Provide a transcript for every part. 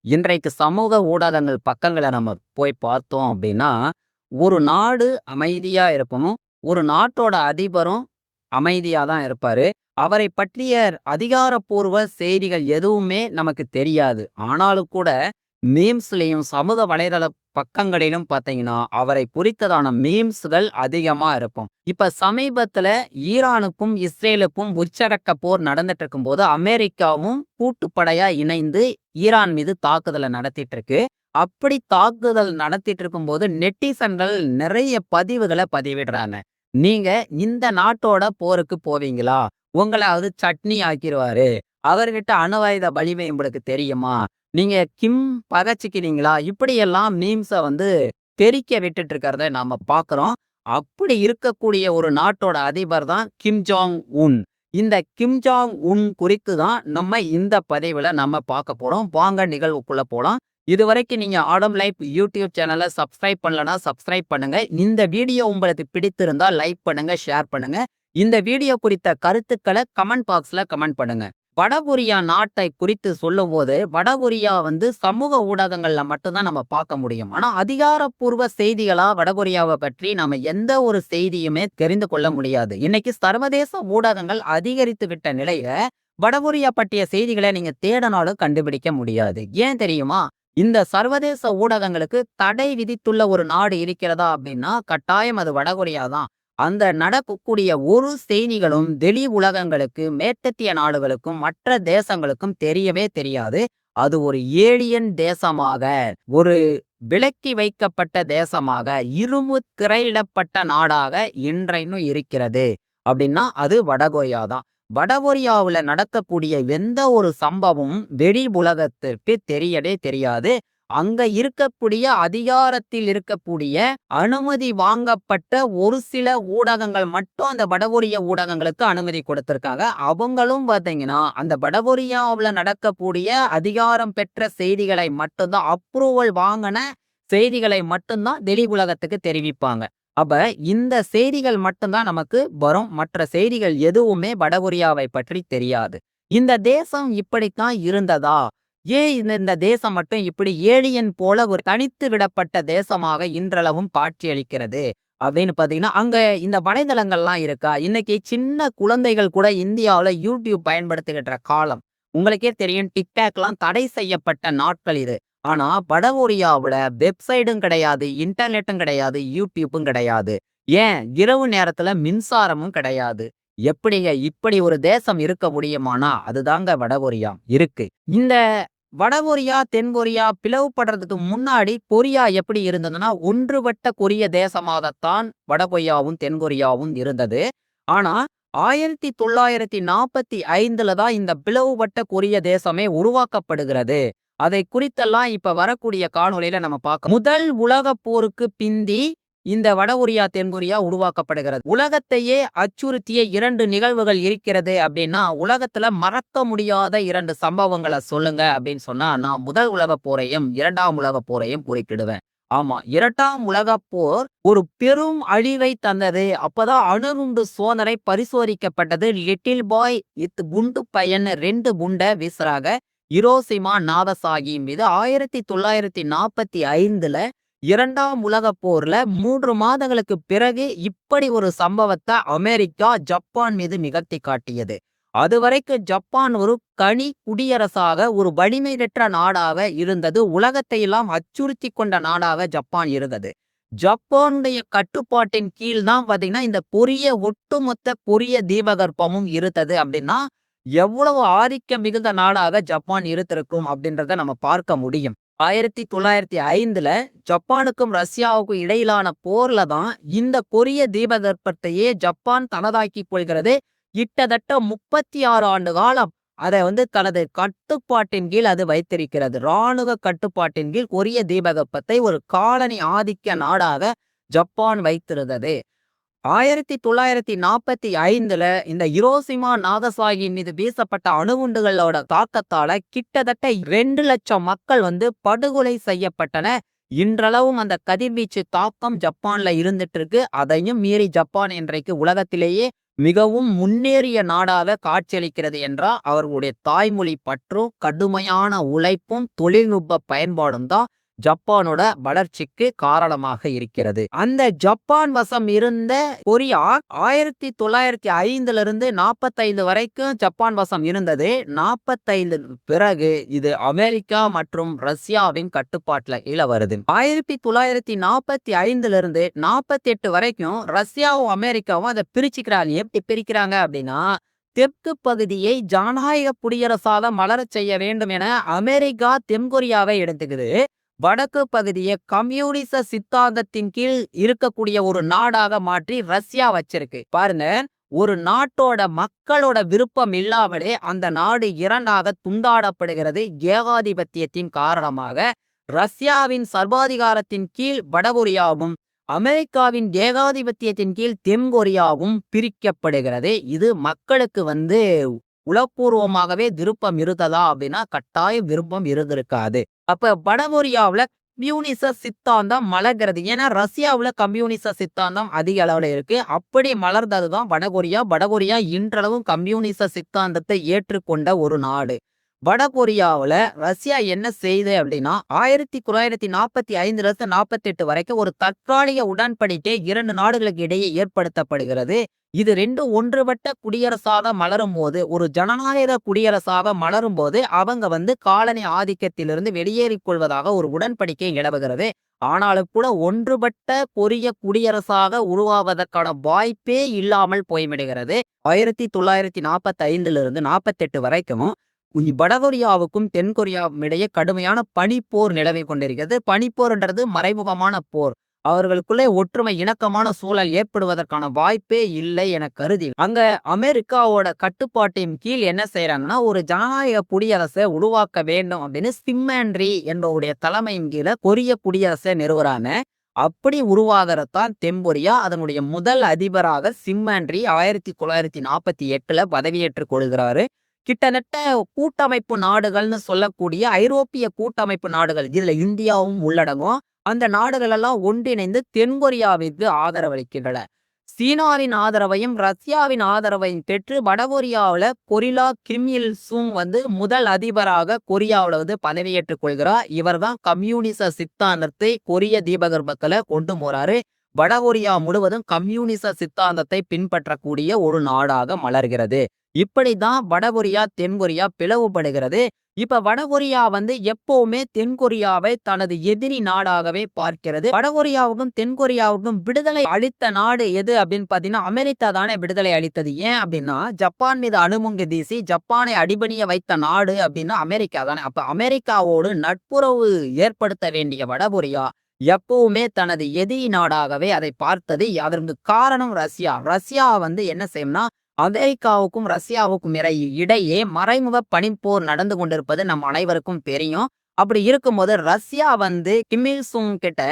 இன்றைக்கு சமூக ஊடகங்கள் பக்கங்கள நம்ம போய் பார்த்தோம் அப்படின்னா, ஒரு நாடு அமைதியா இருக்கணும். ஒரு நாட்டோட அதிபரும் அமைதியா தான் இருப்பாரு. அவரை பற்றிய அதிகாரப்பூர்வ செய்திகள் எதுவுமே நமக்கு தெரியாது. ஆனாலும் கூட மீம்ஸ்லயும் சமூக வலைதள பக்கங்களிலும் பார்த்தீங்கன்னா, அவரை குறித்ததான மீம்ஸ்கள் அதிகமா இருக்கும். இப்ப சமீபத்தில ஈரானுக்கும், இஸ்ரேலுக்கும் உச்சரக்க போர் நடந்துட்டு இருக்கும்போது, அமெரிக்காவும் கூட்டுப்படையா இணைந்து ஈரான் மீது தாக்குதல நடத்திட்டு இருக்கு. அப்படி தாக்குதல் நடத்திட்டு இருக்கும்போது, நெட்டிசன்கள் நிறைய பதிவுகள பதிவிடுறாங்க. நீங்க இந்த நாட்டோட போருக்கு போவீங்களா? உங்கள அது சட்னி ஆக்கிருவாரு. அவர்கிட்ட அணு ஆயுத வலிமை உங்களுக்கு தெரியுமா? நீங்க கிம் பகச்சுக்கிறீங்களா? இப்படியெல்லாம் மீம்ஸ வந்து தெறிக்க விட்டுட்டு இருக்கிறத நாம பார்க்கிறோம். அப்படி இருக்கக்கூடிய ஒரு நாட்டோட அதிபர் தான் கிம் ஜாங் உன். இந்த கிம் ஜாங் உன் குறித்து தான் நம்ம இந்த பதிவுல நம்ம பார்க்க போறோம். வாங்க நிகழ்வுக்குள்ள போலாம். இதுவரைக்கும் நீங்க ஆடம் லைஃப் யூடியூப் சேனல சப்ஸ்கிரைப் பண்ணலனா சப்ஸ்கிரைப் பண்ணுங்க. இந்த வீடியோ உங்களுக்கு பிடித்திருந்தா லைக் பண்ணுங்க, ஷேர் பண்ணுங்க. இந்த வீடியோ குறித்த கருத்துக்கள கமெண்ட் பாக்ஸ்ல கமெண்ட் பண்ணுங்க. வடகொரியா நாட்டை குறித்து சொல்லும்போது, வடகொரியா வந்து சமூக ஊடகங்கள்ல மட்டும் தான் நம்ம பார்க்க முடியும். ஆனா அதிகாரப்பூர்வ செய்திகளா வடகொரியாவ பற்றி நாம எந்த ஒரு செய்தியுமே தெரிந்து கொள்ள முடியாது. இன்னைக்கு சர்வதேச ஊடகங்கள் அதிகரித்து விட்ட நிலையில, வடகொரியா பற்றிய செய்திகள நீங்க தேடினாலும் கண்டுபிடிக்க முடியாது. ஏன் தெரியுமா? இந்த சர்வதேச ஊடகங்களுக்கு தடை விதித்துள்ள ஒரு நாடு இருக்கிறதா அப்படின்னா, கட்டாயம் அது வடகொரியா தான். அந்த நடக்கக்கூடிய ஒரு செய்திகளும் வெளி உலகங்களுக்கு, மேற்கத்திய நாடுகளுக்கும், மற்ற தேசங்களுக்கும் தெரியவே தெரியாது. அது ஒரு ஏலியன் தேசமாக, ஒரு விலக்கி வைக்கப்பட்ட தேசமாக, இரும்பு திரையிடப்பட்ட நாடாக இன்றைக்கும் இருக்கிறது. அப்படின்னா அது வடகொரியா தான். வடகொரியாவுல நடக்கக்கூடிய எந்த ஒரு சம்பவமும் வெளி உலகத்திற்கு தெரியவே தெரியாது. அங்க இருக்கக்கூடிய அதிகாரத்தில் இருக்கக்கூடிய அனுமதி வாங்கப்பட்ட ஒரு சில ஊடகங்கள் மட்டும் அந்த வடகொரிய ஊடகங்களுக்கு அனுமதி கொடுத்திருக்காங்க. அவங்களும் பார்த்தீங்கன்னா, அந்த வடகொரியாவுல நடக்கக்கூடிய அதிகாரம் பெற்ற செய்திகளை மட்டும் தான் அப்ரூவல் வாங்குன செய்திகளை மட்டும் தான் வெளி உலகத்துக்கு தெரிவிப்பாங்க. அப்ப இந்த செய்திகள் மட்டும் தான் நமக்கு வரும். மற்ற செய்திகள் எதுவுமே வடகொரியாவை பற்றி தெரியாது. இந்த தேசம் இப்படித்தான் இருந்ததா? ஏன் இந்த தேசம் மட்டும் இப்படி ஏலியன் போல ஒரு தனித்து விடப்பட்ட தேசமாக இன்றளவும் காட்சியளிக்கிறது அப்படின்னு பார்த்தீங்கன்னா, அங்க இந்த வலைதளங்கள்லாம் இருக்கா? இன்னைக்கு சின்ன குழந்தைகள் கூட இந்தியாவுல யூடியூப் பயன்படுத்துகின்ற காலம். உங்களுக்கே தெரியும் டிக்டாக்லாம் தடை செய்யப்பட்ட நாட்கள் இது. ஆனா வடகொரியாவுல வெப்சைடும் கிடையாது, இன்டர்நெட்டும் கிடையாது, யூடியூப்பும் கிடையாது. ஏன் இரவு நேரத்துல மின்சாரமும் கிடையாது. எப்படிங்க இப்படி ஒரு தேசம் இருக்க முடியுமானா, அதுதாங்க வடகொரியா இருக்கு. இந்த வடகொரியா, தென்கொரியா பிளவுபடுறதுக்கு முன்னாடி கொரியா எப்படி இருந்ததுன்னா, ஒன்றுபட்ட கொரிய தேசமாகத்தான் வடகொரியாவும், தென்கொரியாவும் இருந்தது. ஆனா 1945ல தான் இந்த பிளவுபட்ட கொரிய தேசமே உருவாக்கப்படுகிறது. அதை குறித்தெல்லாம் இப்ப வரக்கூடிய காணொளியில நம்ம பார்க்க முதல் உலகப் போருக்கு பிந்தி இந்த வடகொரியா, தென்கொரியா உருவாக்கப்படுகிறது. உலகத்தையே அச்சுறுத்திய 2 நிகழ்வுகள் இருக்கிறது அப்படின்னா, உலகத்துல மறக்க முடியாத 2 சம்பவங்கள சொல்லுங்க அப்படின்னு சொன்னா, நான் முதல் உலகப் போரையும், 2ஆம் உலகப் போரையும் குறிப்பிடுவேன். ஆமா, 2ஆம் உலகப் போர் ஒரு பெரும் அழிவை தந்தது. அப்பதான் அணுகுண்டு சோதனை பரிசோதிக்கப்பட்டது. லிட்டில் பாய் வித் குண்டு பையன் 2 குண்ட வீசுறாங்க. ஹிரோஷிமா, நாகசாகி மீது 1945ல 2ஆம் உலகப் போர்ல 3 மாதங்களுக்கு பிறகு இப்படி ஒரு சம்பவத்த அமெரிக்கா, ஜப்பான் மீது நிகழ்த்தி காட்டியது. அதுவரைக்கும் ஜப்பான் ஒரு கனி குடியரசாக, ஒரு வலிமையற்ற நாடாக இருந்தது. உலகத்தை எல்லாம் அச்சுறுத்திக் கொண்ட நாடாக ஜப்பான் இருந்தது. ஜப்பானுடைய கட்டுப்பாட்டின் கீழ் தான் பார்த்தீங்கன்னா, இந்த கொரிய ஒட்டுமொத்த கொரிய தீபகற்பமும் இருந்தது அப்படின்னா, எவ்வளவு ஆதிக்கம் மிகுந்த நாடாக ஜப்பான் இருந்திருக்கும் அப்படின்றத நம்ம பார்க்க முடியும். 1905ல ஜப்பானுக்கும் ரஷ்யாவுக்கும் இடையிலான போர்ல தான் இந்த கொரிய தீபகற்பத்தையே ஜப்பான் தனதாக்கிக் கொள்கிறது. கிட்டத்தட்ட 36 ஆண்டு காலம் அதை வந்து தனது கட்டுப்பாட்டின் கீழ் அது வைத்திருக்கிறது. இராணுவ கட்டுப்பாட்டின் கீழ் கொரிய தீபகற்பத்தை ஒரு காலனி ஆதிக்க நாடாக ஜப்பான் வைத்திருந்தது. 1945ல இந்த ஹிரோஷிமா, நாகசாகி மீது வீசப்பட்ட அணுகுண்டுகளோட தாக்கத்தால கிட்டத்தட்ட 2 லட்சம் மக்கள் வந்து படுகொலை செய்யப்பட்டன. இன்றளவும் அந்த கதிர்வீச்சு தாக்கம் ஜப்பான்ல இருந்துட்டு இருக்கு. அதையும் மீறி ஜப்பான் இன்றைக்கு உலகத்திலேயே மிகவும் முன்னேறிய நாடாக காட்சியளிக்கிறது என்றால் அவர்களுடைய தாய்மொழி பற்றும் கடுமையான உழைப்பும் தொழில்நுட்ப பயன்பாடும் தான் ஜப்பானோட வளர்ச்சிக்கு காரணமாக இருக்கிறது. அந்த ஜப்பான் வசம் இருந்த கொரியா 1905 இருந்து 45 வரைக்கும் ஜப்பான் வசம் இருந்தது. 45 பிறகு இது அமெரிக்கா மற்றும் ரஷ்யாவின் கட்டுப்பாட்டுல கீழ வருது. 1945 இருந்து 48 வரைக்கும் ரஷ்யாவும் அமெரிக்காவும் அதை பிரிச்சுக்கிறாங்க. எப்படி பிரிக்கிறாங்க அப்படின்னா, தெற்கு பகுதியை ஜனநாயக குடியரசாக மலரச் செய்ய வேண்டும் என அமெரிக்கா தென்கொரியாவை எடுத்துக்குது. வடக்கு பகுதியை கம்யூனிச சித்தாந்தத்தின் கீழ் இருக்கக்கூடிய ஒரு நாடாக மாற்றி ரஷ்யா வச்சிருக்கு. பாருங்க, ஒரு நாட்டோட மக்களோட விருப்பம் இல்லாமலே அந்த நாடு இரண்டாக துண்டாடப்படுகிறது. ஏகாதிபத்தியத்தின் காரணமாக ரஷ்யாவின் சர்வாதிகாரத்தின் கீழ் வடகொரியாவும் அமெரிக்காவின் ஏகாதிபத்தியத்தின் கீழ் தென்கொரியாவும் பிரிக்கப்படுகிறது. இது மக்களுக்கு உளப்பூர்வமாகவே விருப்பம் இருந்ததா அப்படின்னா கட்டாயம் விருப்பம் இருந்திருக்காது. அப்ப வடகொரியாவுல கம்யூனிச சித்தாந்தம் மலர்கிறது. ஏன்னா ரஷ்யாவுல கம்யூனிச சித்தாந்தம் அதிக அளவுல இருக்கு. அப்படி மலர்ந்ததுதான் வடகொரியா. வடகொரியா இன்றளவும் கம்யூனிச சித்தாந்தத்தை ஏற்றுக்கொண்ட ஒரு நாடு. வடகொரியாவுல ரஷ்யா என்ன செய்யுது அப்படின்னா 1945 இருந்து 48 வரைக்கும் ஒரு தற்காலிக உடன்படிக்கை 2 நாடுகளுக்கு இடையே ஏற்படுத்தப்படுகிறது. இது 2 ஒன்றுபட்ட குடியரசாக மலரும் போது, ஒரு ஜனநாயக குடியரசாக மலரும் போது அவங்க காலனி ஆதிக்கத்திலிருந்து வெளியேறிக் கொள்வதாக ஒரு உடன்படிக்கை நிலவுகிறது. ஆனாலும் கூட ஒன்றுபட்ட கொரிய குடியரசாக உருவாவதற்கான வாய்ப்பே இல்லாமல் போய்விடுகிறது. 1945 இருந்து 48 வரைக்கும் வடகொரியாவுக்கும் தென்கொரியாவும் இடையே கடுமையான பனிப்போர் நிலவி கொண்டிருக்கிறது. பனிப்போர்ன்றது மறைமுகமான போர். அவர்களுக்குள்ளே ஒற்றுமை இணக்கமான சூழல் ஏற்படுவதற்கான வாய்ப்பே இல்லை என கருதி அங்க அமெரிக்காவோட கட்டுப்பாட்டின் கீழ் என்ன செய்யறாங்கன்னா, ஒரு ஜனநாயக குடியரசை உருவாக்க வேண்டும் அப்படின்னு சிம்மேண்ட்ரி என்பவருடைய தலைமையின் கீழே கொரிய குடியரசை நிறுவுறாங்க. அப்படி உருவாகிறதான் தென்கொரியா. அதனுடைய முதல் அதிபராக சிம்மேண்ட்ரி 1948 பதவியேற்றுக் கொள்கிறாரு. கிட்டத்தட்ட கூட்டமைப்பு நாடுகள்னு சொல்லக்கூடிய ஐரோப்பிய கூட்டமைப்பு நாடுகள், இதுல இந்தியாவும் உள்ளடங்கும். அந்த நாடுகள் எல்லாம் ஒன்றிணைந்து தென்கொரியாவிற்கு ஆதரவளிக்கின்றன. சீனாவின் ஆதரவையும் ரஷ்யாவின் ஆதரவையும் பெற்று வடகொரியாவுல கொரில்லா கிம் இல் சூங் முதல் அதிபராக கொரியாவுல பதவியேற்றுக் கொள்கிறார். இவர் தான் கம்யூனிச சித்தாந்தத்தை கொரிய தீபகற்பத்துல கொண்டு போறாரு. வடகொரியா முழுவதும் கம்யூனிச சித்தாந்தத்தை பின்பற்றக்கூடிய ஒரு நாடாக மலர்கிறது. இப்படிதான் வடகொரியா தென்கொரியா பிளவுபடுகிறது. இப்ப வடகொரியா எப்பவுமே தென்கொரியாவை தனது எதிரி நாடாகவே பார்க்கிறது. வடகொரியாவுக்கும் தென்கொரியாவுக்கும் விடுதலை அளித்த நாடு எது அப்படின்னு பாத்தீங்கன்னா, அமெரிக்கா தானே விடுதலை அளித்தது. ஏன் அப்படின்னா, ஜப்பான் மீது அணுகுண்டு வீசி ஜப்பானை அடிபணிய வைத்த நாடு அப்படின்னா அமெரிக்கா தானே. அப்ப அமெரிக்காவோடு நட்புறவு ஏற்படுத்த வேண்டிய வடகொரியா எப்பவுமே தனது எதிரி நாடாகவே அதை பார்த்தது. அதற்கு காரணம் ரஷ்யா. ரஷ்யா என்ன செய்யும்னா, அமெரிக்காவுக்கும் ரஷ்யாவுக்கும் இடையே மறைமுக பனிப்போர் நடந்து கொண்டிருப்பது நம் அனைவருக்கும் தெரியும். அப்படி இருக்கும்போது ரஷ்யா கிம் இல் சூங் கிட்ட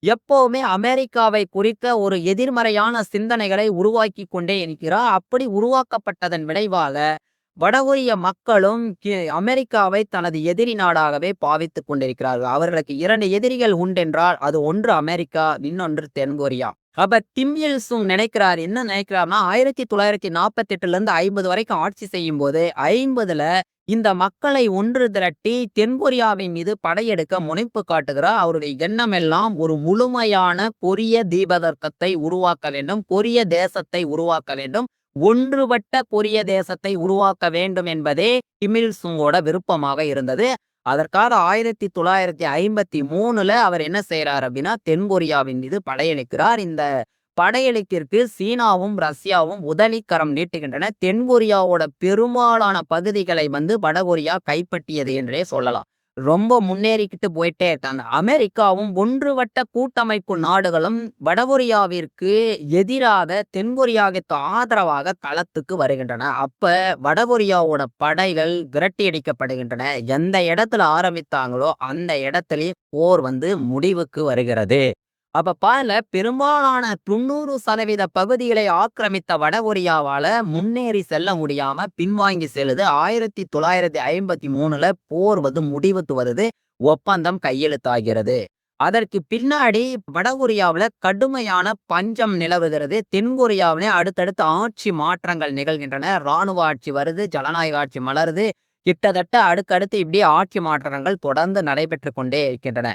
எப்பவுமே அமெரிக்காவை குறித்த ஒரு எதிர்மறையான சிந்தனைகளை உருவாக்கி கொண்டே இருக்கிறார். அப்படி உருவாக்கப்பட்டதன் விளைவாக வடகொரிய மக்களும் அமெரிக்காவை தனது எதிரி நாடாகவே பாவித்துக் கொண்டிருக்கிறார்கள். அவர்களுக்கு 2 எதிரிகள் உண்டென்றால் அது ஒன்று அமெரிக்கா, இன்னொன்று தென்கொரியா. அப்ப கிம் இல் சூங் நினைக்கிறார், என்ன நினைக்கிறார்னா, 1948 இருந்து 50 வரைக்கும் ஆட்சி செய்யும் போது 50ல இந்த மக்களை ஒன்று திரட்டி தென்கொரியாவின் மீது படையெடுக்க முனைப்பு காட்டுகிறார். அவருடைய எண்ணம் எல்லாம் ஒரு முழுமையான கொரிய தீபகற்பத்தை உருவாக்க வேண்டும், கொரிய தேசத்தை உருவாக்க வேண்டும், ஒன்றுபட்ட கொரிய தேசத்தை உருவாக்க வேண்டும் என்பதே கிம் இல் சூங்கோட விருப்பமாக இருந்தது. அதற்காக 1953ல அவர் என்ன செய்யறார் அப்படின்னா, தென்கொரியாவின் மீது படையெடுக்கிறார். இந்த படையெடுப்பிற்கு சீனாவும் ரஷ்யாவும் உதவிக்கரம் நீட்டுகின்றன. தென்கொரியாவோட பெரும்பாலான பகுதிகளை வடகொரியா கைப்பற்றியது என்றே சொல்லலாம். ரொம்ப முன்னேறிக்கிட்டு போயிட்டே இருக்காங்க. அமெரிக்காவும் ஒன்றுபட்ட கூட்டமைப்பு நாடுகளும் வடகொரியாவிற்கு எதிராக தென்கொரியாவிற்கு ஆதரவாக களத்துக்கு வருகின்றன. அப்ப வடகொரியாவோட படைகள் விரட்டி அடிக்கப்படுகின்றன. எந்த இடத்துல ஆரம்பித்தாங்களோ அந்த இடத்திலே போர் முடிவுக்கு வருகிறது. அப்ப பாருங்க, பெரும்பாலான 90% பகுதிகளை ஆக்கிரமித்த வடகொரியாவால முன்னேறி செல்ல முடியாம பின்வாங்கி செல்லுது. 1953ல போர் முடிவுக்கு வருது. ஒப்பந்தம் கையெழுத்தாகிறது. அதற்கு பின்னாடி வடகொரியாவுல கடுமையான பஞ்சம் நிலவுகிறது. தென்கொரியாவிலே அடுத்தடுத்து ஆட்சி மாற்றங்கள் நிகழ்கின்றன. ராணுவ ஆட்சி வருது, ஜனநாயக ஆட்சி மலருது. கிட்டத்தட்ட அடுத்தடுத்து இப்படியே ஆட்சி மாற்றங்கள் தொடர்ந்து நடைபெற்றுக் கொண்டே இருக்கின்றன.